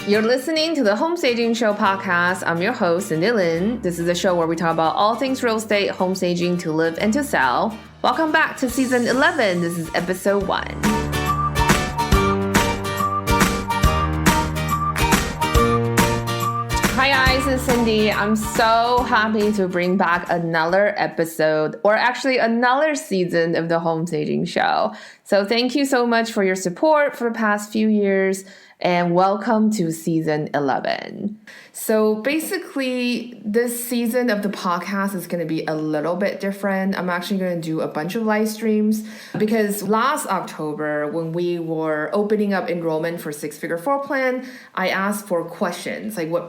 You're listening to the Home Staging Show podcast. I'm your host, Cindy Lin. This is a show where we talk about all things real estate, home staging to live and to sell. Welcome back to season 11. This is episode 1. Hi guys, it's Cindy. I'm so happy to bring back another episode, or actually another season of the Home Staging Show. So thank you so much for your support for the past few years. And welcome to season 11. So basically, this season of the podcast is going to be a little bit different. I'm actually going to do a bunch of live streams because last October, when we were opening up enrollment for Six Figure Floor Plan, I asked for questions, like what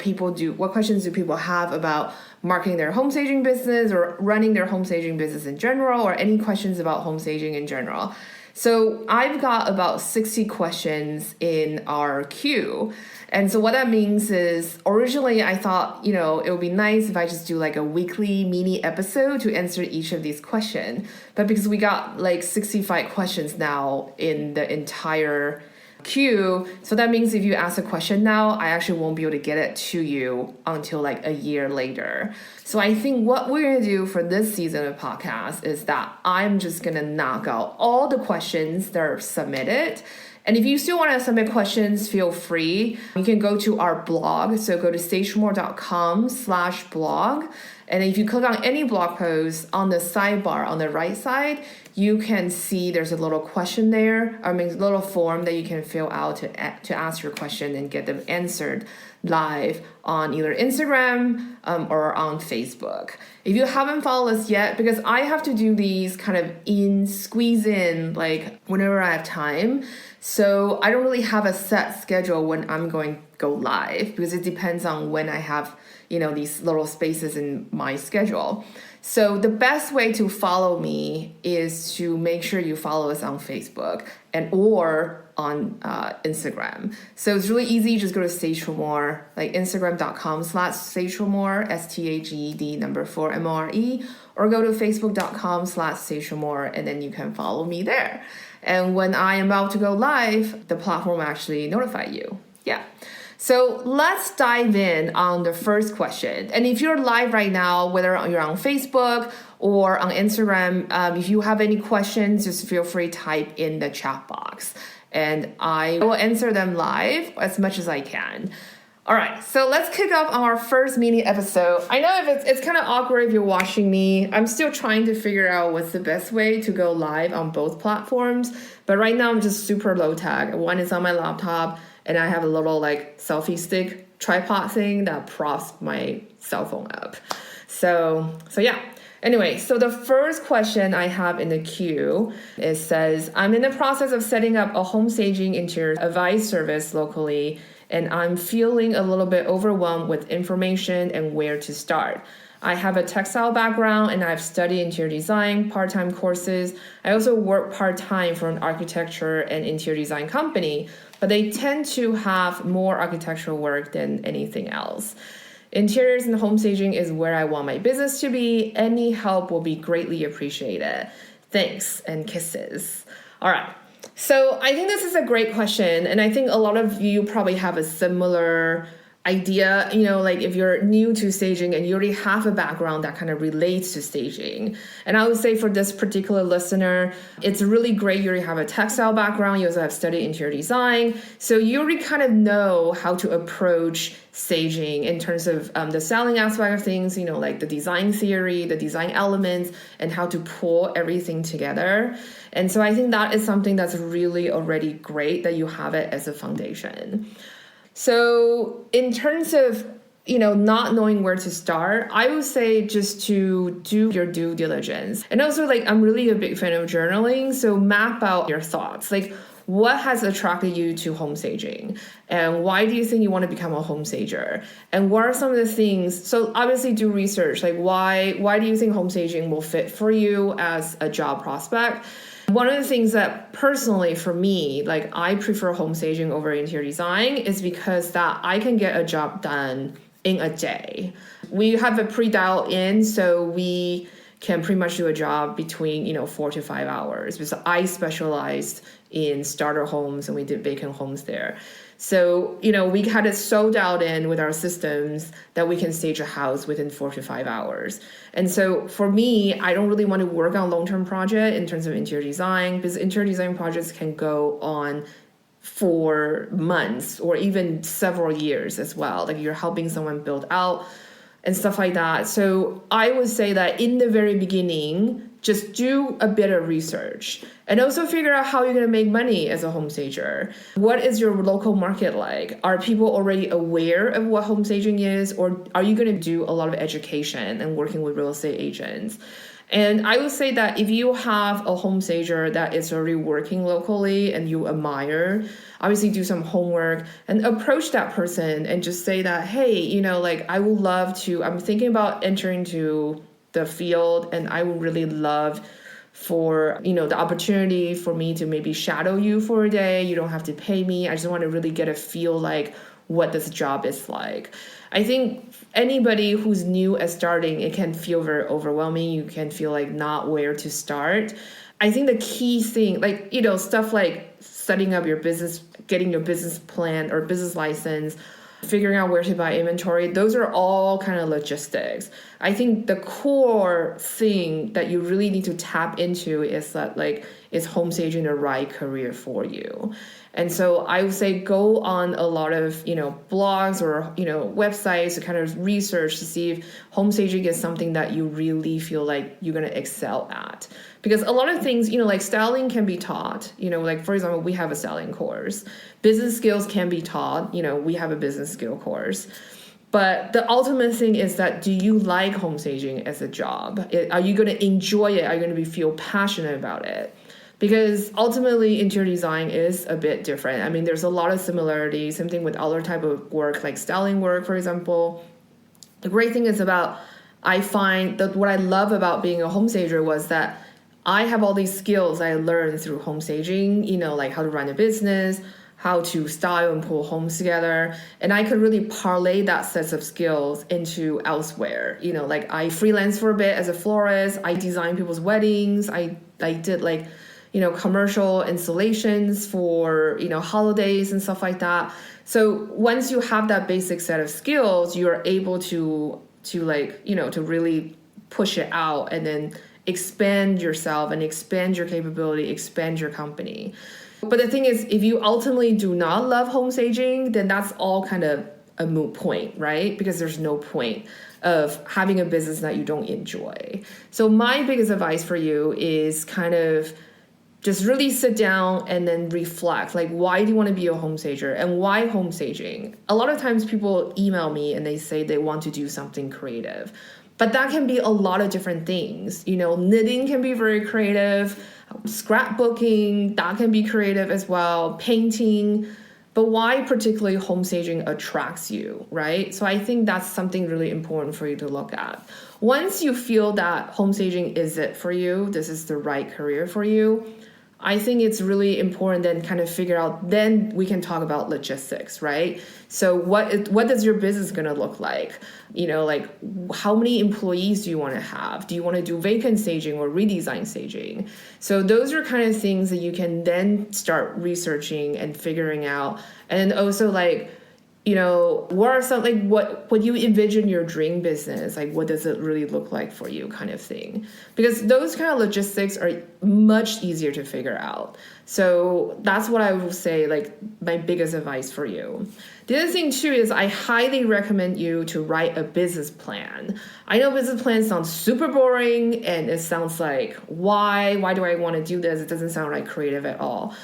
questions do people have about marketing their home staging business or running their home staging business in general, or any questions about home staging in general. So I've got about 60 questions in our queue. And so what that means is originally I thought, it would be nice if I just do like a weekly mini episode to answer each of these questions. But because we got like 65 questions now in the entire queue, so that means if you ask a question now, I actually won't be able to get it to you until like a year later. So I think what we're going to do for this season of podcast is that I'm just going to knock out all the questions that are submitted. And if you still want to submit questions, feel free. You can go to our blog. So go to stageformore.com/blog. And if you click on any blog post on the sidebar on the right side, you can see there's a little question there. A little form that you can fill out to ask your question and get them answered live on either Instagram or on Facebook. If you haven't followed us yet, because I have to do these kind of squeeze in like whenever I have time. So I don't really have a set schedule when I'm going to go live because it depends on when I have, these little spaces in my schedule. So the best way to follow me is to make sure you follow us on Facebook or on Instagram. So it's really easy. Just go to Stage for More, like Instagram.com/Stage for More, STAGED4MORE, or go to Facebook.com/Stage for More, and then you can follow me there. And when I am about to go live, the platform will actually notify you. Yeah. So let's dive in on the first question. And if you're live right now, whether you're on Facebook or on Instagram, if you have any questions, just feel free to type in the chat box. And I will answer them live as much as I can. All right, so let's kick off our first mini episode. I know if it's kind of awkward if you're watching me. I'm still trying to figure out what's the best way to go live on both platforms. But right now I'm just super low tech. One is on my laptop, and I have a little like selfie stick tripod thing that props my cell phone up. So yeah. Anyway, so the first question I have in the queue, it says, I'm in the process of setting up a home staging interior advice service locally, and I'm feeling a little bit overwhelmed with information and where to start. I have a textile background and I've studied interior design, part-time courses. I also work part-time for an architecture and interior design company, but they tend to have more architectural work than anything else. Interiors and home staging is where I want my business to be. Any help will be greatly appreciated. Thanks and kisses. All right. So I think this is a great question. And I think a lot of you probably have a similar idea, like if you're new to staging and you already have a background that kind of relates to staging. And I would say for this particular listener, it's really great you already have a textile background. You also have studied interior design. So you already kind of know how to approach staging in terms of the selling aspect of things, like the design theory, the design elements, and how to pull everything together. And so I think that is something that's really already great that you have it as a foundation. So in terms of, not knowing where to start, I would say just to do your due diligence. And also, I'm really a big fan of journaling. So map out your thoughts. What has attracted you to home staging? And why do you think you want to become a home stager? And what are some of the things? So obviously do research. Why do you think home staging will fit for you as a job prospect? One of the things that personally for me, I prefer home staging over interior design is because that I can get a job done in a day. We have a pre-dial in, so we can pretty much do a job between 4 to 5 hours because I specialized in starter homes and we did vacant homes there. So, we had it so dialed in with our systems that we can stage a house within 4 to 5 hours. And so for me, I don't really want to work on long-term project in terms of interior design, because interior design projects can go on for months or even several years as well. Like you're helping someone build out and stuff like that. So I would say that in the very beginning, just do a bit of research and also figure out how you're going to make money as a home stager. What is your local market like? Are people already aware of what home staging is, or are you going to do a lot of education and working with real estate agents? And I would say that if you have a home stager that is already working locally and you admire, obviously do some homework and approach that person and just say that, hey, I would love to, I'm thinking about entering into the field and I would really love for, the opportunity for me to maybe shadow you for a day. You don't have to pay me. I just want to really get a feel like what this job is like. I think anybody who's new at starting, it can feel very overwhelming. You can feel like not where to start. I think the key thing, stuff like setting up your business, getting your business plan or business license, figuring out where to buy inventory, those are all kind of logistics. I think the core thing that you really need to tap into is that is home staging the right career for you? And so I would say go on a lot of, blogs or, websites to kind of research to see if home staging is something that you really feel like you're going to excel at. Because a lot of things, like styling can be taught, for example, we have a styling course. Business skills can be taught, we have a business skill course. But the ultimate thing is that, do you like home staging as a job? Are you going to enjoy it? Are you going to feel passionate about it? Because ultimately, interior design is a bit different. I mean, there's a lot of similarities, same thing with other type of work, like styling work, for example. The great thing is I find that what I love about being a home stager was that I have all these skills I learned through home staging, like how to run a business, how to style and pull homes together. And I could really parlay that sets of skills into elsewhere. I freelance for a bit as a florist. I design people's weddings. I did commercial installations for, holidays and stuff like that. So once you have that basic set of skills, you're able to really push it out and then expand yourself and expand your capability, expand your company. But the thing is, if you ultimately do not love home staging, then that's all kind of a moot point, right? Because there's no point of having a business that you don't enjoy. So my biggest advice for you is kind of just really sit down and then reflect, why do you want to be a home stager and why home staging? A lot of times people email me and they say they want to do something creative, but that can be a lot of different things. Knitting can be very creative, scrapbooking, that can be creative as well, painting, but why particularly home staging attracts you, right? So I think that's something really important for you to look at. Once you feel that home staging is it for you, this is the right career for you, I think it's really important then kind of figure out, then we can talk about logistics, right? So what does your business going to look like? How many employees do you want to have? Do you want to do vacant staging or redesign staging? So those are kind of things that you can then start researching and figuring out. And also what are some, what you envision your dream business, what does it really look like for you kind of thing? Because those kind of logistics are much easier to figure out. So that's what I will say, my biggest advice for you. The other thing too is I highly recommend you to write a business plan. I know business plans sound super boring and it sounds like, why do I want to do this? It doesn't sound creative at all.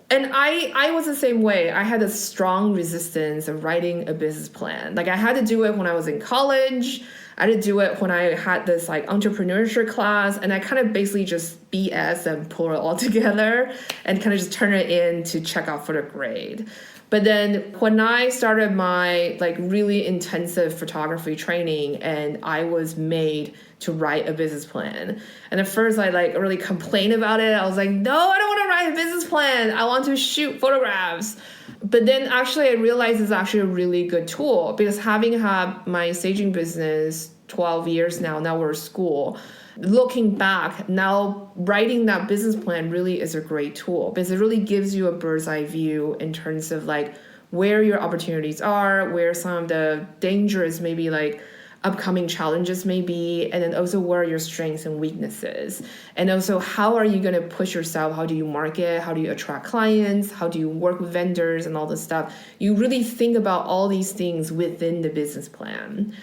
And I was the same way. I had a strong resistance of writing a business plan. I had to do it when I was in college. I had to do it when I had this entrepreneurship class, and I kind of basically just BS and pull it all together and kind of just turn it in to check out for the grade. But then when I started my really intensive photography training and I was made to write a business plan. And at first I really complained about it. I was like, no, I don't want to write a business plan. I want to shoot photographs. But then actually I realized it's actually a really good tool, because having had my staging business 12 years now we're at school. Looking back, now writing that business plan really is a great tool, because it really gives you a bird's eye view in terms of where your opportunities are, where some of the dangers maybe like upcoming challenges may be, and then also where are your strengths and weaknesses. And also, how are you going to push yourself? How do you market? How do you attract clients? How do you work with vendors and all this stuff? You really think about all these things within the business plan.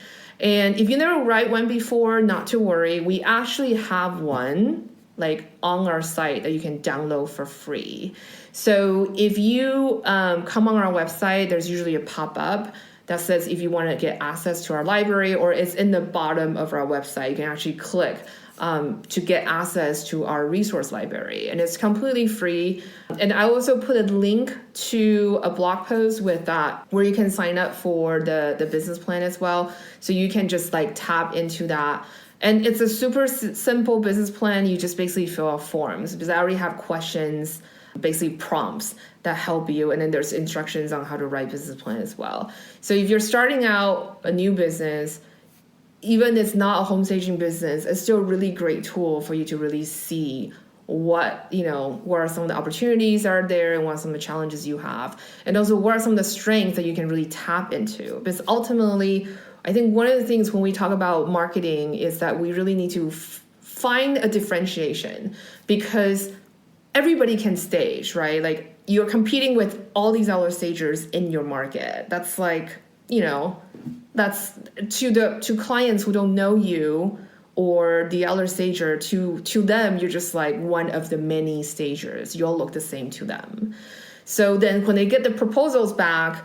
And if you never write one before, not to worry. We actually have one like on our site that you can download for free. So if you come on our website, there's usually a pop-up that says if you want to get access to our library, or it's in the bottom of our website. You can actually click to get access to our resource library, and it's completely free. And I also put a link to a blog post with that where you can sign up for the business plan as well. So you can just like tap into that. And it's a super simple business plan. You just basically fill out forms because I already have questions, basically prompts that help you. And then there's instructions on how to write business plan as well. So if you're starting out a new business, even if it's not a home staging business, it's still a really great tool for you to really see what are some of the opportunities are there and what are some of the challenges you have. And also what are some of the strengths that you can really tap into. Because ultimately, I think one of the things when we talk about marketing is that we really need to find a differentiation, because everybody can stage, right? Like you're competing with all these other stagers in your market. That's like, that's to clients who don't know you or the other stager, to them, you're just like one of the many stagers. You all look the same to them. So then when they get the proposals back,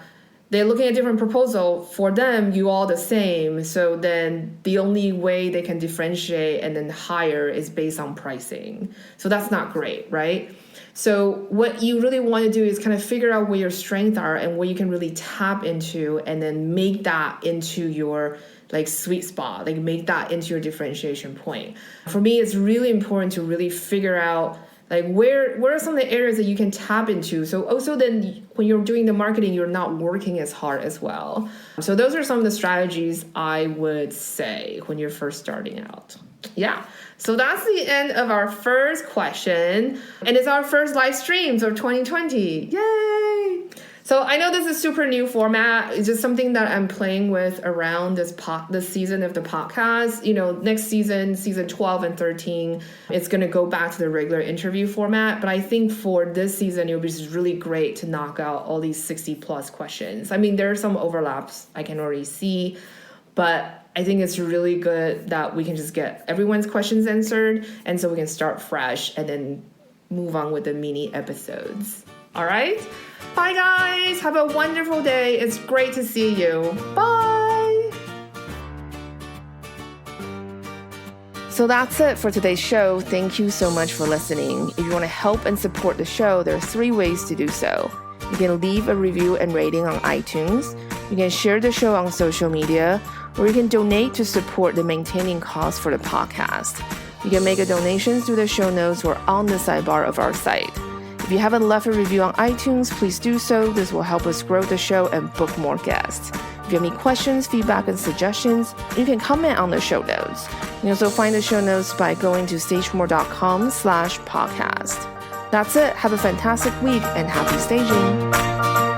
they're looking at a different proposal. For them, you all the same. So then the only way they can differentiate and then hire is based on pricing. So that's not great, right? So what you really want to do is kind of figure out where your strengths are and where you can really tap into, and then make that into your like sweet spot, like make that into your differentiation point. For me, it's really important to really figure out like where are some of the areas that you can tap into. So also then when you're doing the marketing, you're not working as hard as well. So those are some of the strategies I would say when you're first starting out. Yeah. So that's the end of our first question. And it's our first live streams of 2020. Yay! So I know this is super new format. It's just something that I'm playing with around this season of the podcast. Next season 12 and 13, it's going to go back to the regular interview format. But I think for this season, it would be just really great to knock out all these 60 plus questions. I mean, there are some overlaps I can already see, but I think it's really good that we can just get everyone's questions answered. And so we can start fresh and then move on with the mini episodes. All right. Bye, guys. Have a wonderful day. It's great to see you. Bye. So that's it for today's show. Thank you so much for listening. If you want to help and support the show, there are 3 ways to do so. You can leave a review and rating on iTunes. You can share the show on social media, or you can donate to support the maintaining costs for the podcast. You can make a donation through the show notes or on the sidebar of our site. If you haven't left a review on iTunes, please do so. This will help us grow the show and book more guests. If you have any questions, feedback, and suggestions, you can comment on the show notes. You can also find the show notes by going to stagemore.com/podcast. That's it. Have a fantastic week and happy staging.